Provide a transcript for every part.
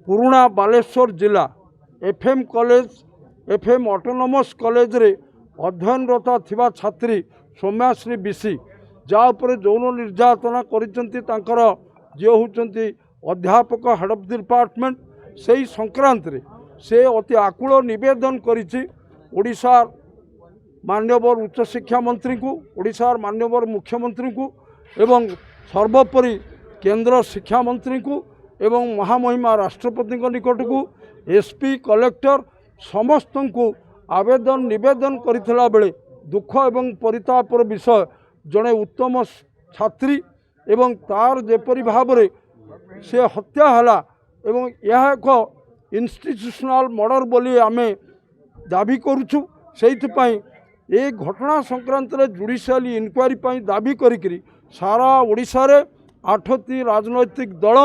पुराणा बालेश्वर जिला FM college FM autonomous college रे अध्ययनरत थिबा छात्री सौम्याश्री बिसी जा उपरे यौन निर्यातना करिसंती तांकर जे होचंती अध्यापक हेड ऑफ द डिपार्टमेंट सेही संक्रांत रे से अति आकुल निवेदन करिछि ओडिशा मान्यवर उच्च शिक्षा मंत्री को ओडिशा मान्यवर मुख्यमंत्री को एवं सर्वोपरि केंद्र शिक्षा मंत्री को एवं महामहिमा राष्ट्रपति निकट को एसपी कलेक्टर समस्त को आवेदन निवेदन करथिला बेले दुख एवं परितापर विषय जड़े उत्तम छात्री एवं तार जेपरी भाव रे से हत्या हला एवं यह एक इंस्टीट्यूशनल मर्डर बोली आमे दाबी करूछु। सेइथिपाई ए घटना संक्रांत रे जुडिशियल इनक्वारी पाई दाबी करिकरी सारा ओडिशा रे 8टी राजनैतिक दल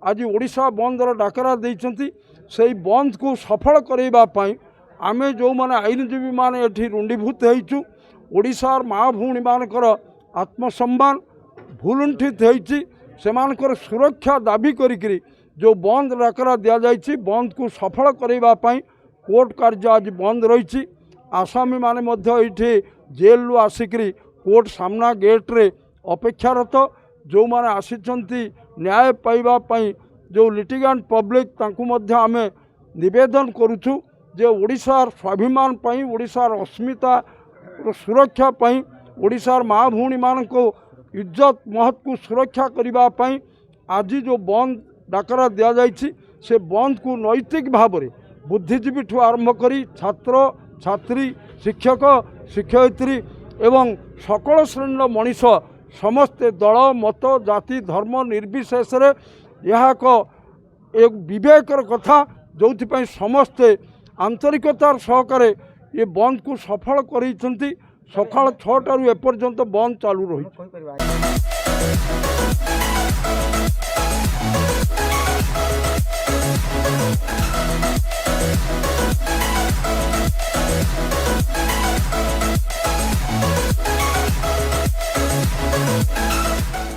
आज ओडिशा बंदर डाकरा देइछंती। सेई बंद को सफल करैबा पाई आमे जो माने आईनजीवी माने एठी रुंडीभूत हेइछु ओडिशार माँ भूणी मानकर आत्मसम्मान भूलुंठित होइछि सेमानकर सुरक्षा दाबी करिकरी जो बंद डाकरा दिया जाइछि बंद को सफल करैबा पाई कोर्ट कार्य आज बंद रही। आसामी माने मध्य एठी जेल रु आसिकरी कोर्ट सामना गेट रे अपेक्षारत जो माने आसिचंती न्याय पाइबा पाई जो लिटिगेंट पब्लिक तांकु मध्य आमे निवेदन करूछु जे ओडिशार स्वाभिमान पाई ओडिशार अस्मिता सुरक्षा पाई ओडिशार माँ भूणी मान को इज्जत महत को सुरक्षा करबा पाई आज जो बंद डाकरा दिया जाइछि से बंद को नैतिक भाव में बुद्धिजीवी ठू आरंभ करी छात्र छात्री शिक्षक शिक्षयित्री एवं सकल श्रेणी मनीष समस्ते दल मत जाति धर्म निर्विशेष यह एक विवेकर कथा जो समस्ते आंतरिकतार सहकारे ये बंद को सफल करिसेंती। सकाळ 6 टारू एपर्यंत बंद चालू रही।